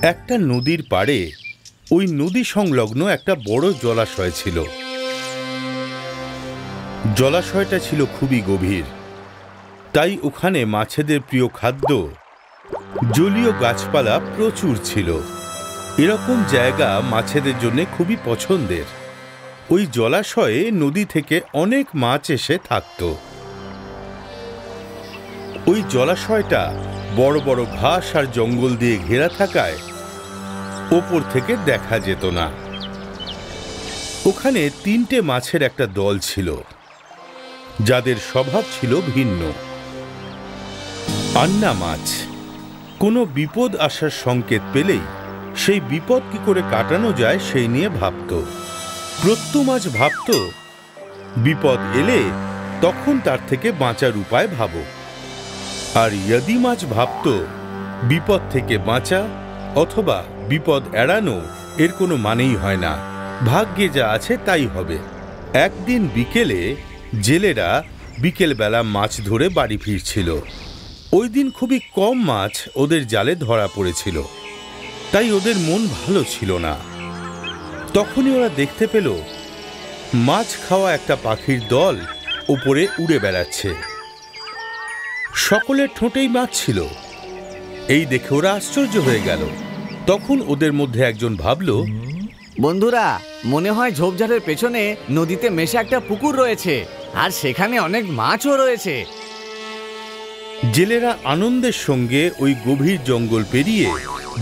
একটা নদীর পাড়ে ওই নদী সংলগ্ন একটা বড় জলাশয় ছিল। জলাশয়টা ছিল খুবই গভীর, তাই ওখানে মাছেদের প্রিয় খাদ্য জলীয় গাছপালা প্রচুর ছিল। এরকম জায়গা মাছেদের জন্য খুবই পছন্দের। ওই জলাশয়ে নদী থেকে অনেক মাছ এসে থাকত। ওই জলাশয়টা বড় বড় ঘাস আর জঙ্গল দিয়ে ঘেরা থাকায় ওপর থেকে দেখা যেত না। ওখানে তিনটে মাছের একটা দল ছিল, যাদের স্বভাব ছিল ভিন্ন। আন্না মাছ কোনো বিপদ আসার সংকেত পেলেই সেই বিপদ কি করে কাটানো যায় সেই নিয়ে ভাবত। প্রত্যু মাছ ভাবত বিপদ এলে তখন তার থেকে বাঁচার উপায় ভাবো। আর ইয়াদি মাছ ভাবত বিপদ থেকে বাঁচা অথবা বিপদ এড়ানো এর কোনো মানেই হয় না, ভাগ্যে যা আছে তাই হবে। একদিন বিকেলে জেলেরা বিকেলবেলা মাছ ধরে বাড়ি ফিরছিল। ওই দিন খুবই কম মাছ ওদের জালে ধরা পড়েছিল, তাই ওদের মন ভালো ছিল না। তখনই ওরা দেখতে পেল মাছ খাওয়া একটা পাখির দল উপরে উড়ে বেড়াচ্ছে। সকলের ঠোঁটেই মাছ ছিল। এই দেখে ওরা আশ্চর্য হয়ে গেল। তখন ওদের মধ্যে একজন ভাবল, বন্ধুরা, মনে হয় ঝোপঝাড়ের পেছনে নদীতে মেশে একটা পুকুর রয়েছে, আর সেখানে অনেক মাছও রয়েছে। জেলেরা আনন্দের সঙ্গে ওই গভীর জঙ্গল পেরিয়ে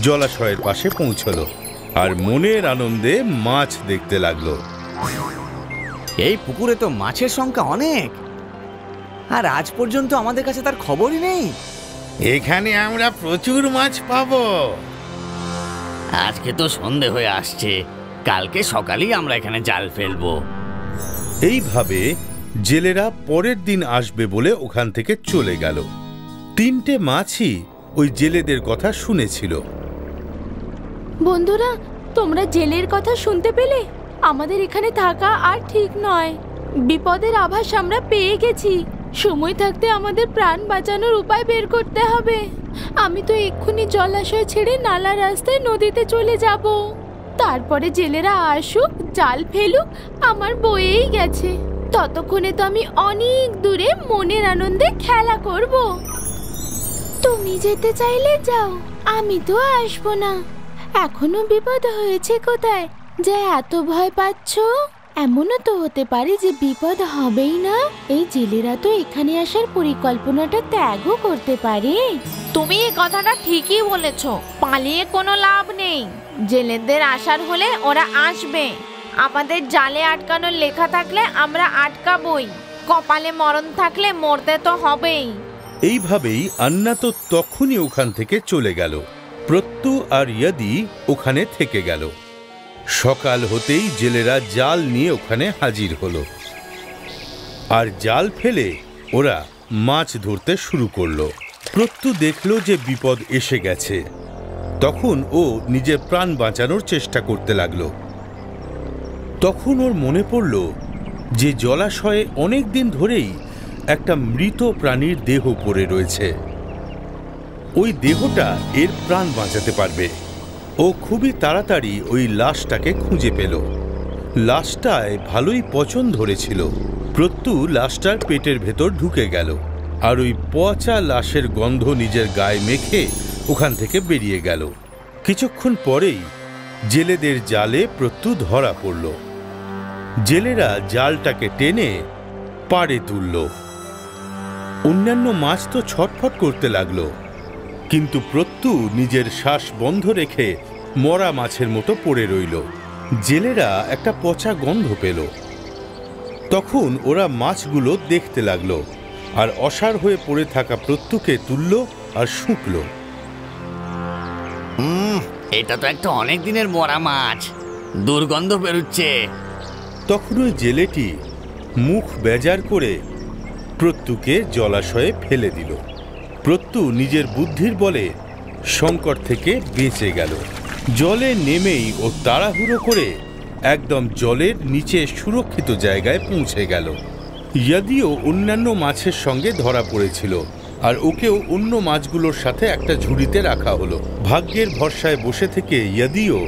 জলাশয়ের পাশে পৌঁছল আর মনের আনন্দে মাছ দেখতে লাগলো। এই পুকুরে তো মাছের সংখ্যা অনেক, আর আজ পর্যন্ত আমাদের কাছে তার খবরই নেই। এখানে আমরা প্রচুর মাছ পাবো। আজকে তো সন্ধে হয়ে আসছে, কালকে সকালেই আমরা এখানে জাল ফেলবো। এইভাবে জেলেরা পরের দিন আসবে বলে ওখান থেকে চলে গেল। তিনটে মাছই ওই জেলেদের কথা শুনেছিল। বন্ধুরা, তোমরা জেলের কথা শুনতে পেলে? আমাদের এখানে থাকা আর ঠিক নয়। বিপদের আভাস আমরা পেয়ে গেছি। সময় থাকতে আমাদের প্রাণ বাঁচানোর উপায় বের করতে হবে। আমি তো এক্ষুনি জলাশয় ছেড়ে নালা রাস্তায় নদীতে চলে যাব। তারপরে জেলেরা আসুক, জাল ফেলুক, আমার বয়েই গেছে। ততক্ষণে তো আমি অনেক দূরে মনের আনন্দে খেলা করব। তুমি যেতে চাইলে যাও, আমি তো আসবো না। এখনো বিপদ হয়েছে কোথায় যে এত ভয় পাচ্ছ? এমনও তো হতে পারে যে বিপদ হবেই না। এই জেলেরা তো এখানে আসার পরিকল্পনাটা ত্যাগও করতে পারে। তুমি এই কথাটা ঠিকই বলেছ। পালিয়ে কোনো লাভ নেই। জেলেদের আসার হলে ওরা আসবে। আমাদের জালে আটকানোর লেখা থাকলে আমরা আটকাবই। কপালে মরণ থাকলে মরতে তো হবেই। এইভাবেই আন্না তো তখনই ওখান থেকে চলে গেল। প্রত্যু আর ইয়াদি ওখানে থেকে গেল। সকাল হতেই জেলেরা জাল নিয়ে ওখানে হাজির হলো, আর জাল ফেলে ওরা মাছ ধরতে শুরু করলো। প্রত্যু দেখল যে বিপদ এসে গেছে। তখন ও নিজের প্রাণ বাঁচানোর চেষ্টা করতে লাগলো। তখন ওর মনে পড়ল যে জলাশয়ে অনেক দিন ধরেই একটা মৃত প্রাণীর দেহ পড়ে রয়েছে। ওই দেহটা এর প্রাণ বাঁচাতে পারবে। ও খুবই তাড়াতাড়ি ওই লাশটাকে খুঁজে পেল। লাশটায় ভালোই পচন ধরেছিল। প্রত্যু লাশটার পেটের ভেতর ঢুকে গেল, আর ওই পচা লাশের গন্ধ নিজের গায়ে মেখে ওখান থেকে বেরিয়ে গেল। কিছুক্ষণ পরেই জেলেদের জালে প্রত্যু ধরা পড়ল। জেলেরা জালটাকে টেনে পাড়ে তুলল। অন্যান্য মাছ তো ছটফট করতে লাগলো, কিন্তু প্রত্যু নিজের শ্বাস বন্ধ রেখে মরা মাছের মতো পড়ে রইল। জেলেরা একটা পচা গন্ধ পেল। তখন ওরা মাছগুলো দেখতে লাগলো, আর অসাড় হয়ে পড়ে থাকা প্রত্যুকে তুলল আর শুকল। এটা তো একটা অনেক দিনের মরা মাছ, দুর্গন্ধ বেরুচ্ছে। তখন ওই জেলেটি মুখ বেজার করে প্রত্যুকে জলাশয়ে ফেলে দিল। প্রত্যু নিজের বুদ্ধির বলে সংকট থেকে বেঁচে গেল। জলে নেমেই ও তাড়াহুড়ো করে একদম জলের নিচে সুরক্ষিত জায়গায় পৌঁছে গেল। যদিও অন্যান্য মাছের সঙ্গে ধরা পড়েছিল, আর ওকেও অন্য মাছগুলোর সাথে একটা ঝুড়িতে রাখা হলো। ভাগ্যের ভরসায় বসে থেকে ইয়াদিও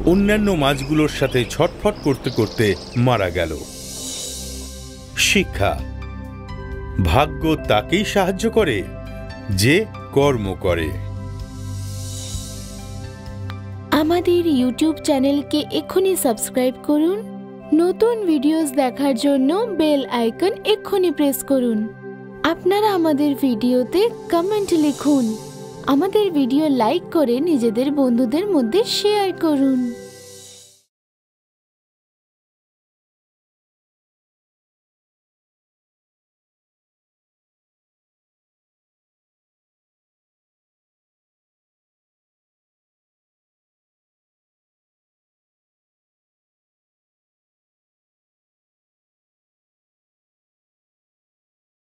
অন্যান্য মাছগুলোর সাথে ছটফট করতে করতে মারা গেল। শিক্ষা: ভাগ্য তাকেই সাহায্য করে যে কর্ম করে। আমাদের ইউটিউব চ্যানেলকে এক্ষুনি সাবস্ক্রাইব করুন। নতুন ভিডিওস দেখার জন্য বেল আইকন এক্ষুনি প্রেস করুন। আপনারা আমাদের ভিডিওতে কমেন্ট লিখুন। আমাদের ভিডিও লাইক করে নিজেদের বন্ধুদের মধ্যে শেয়ার করুন।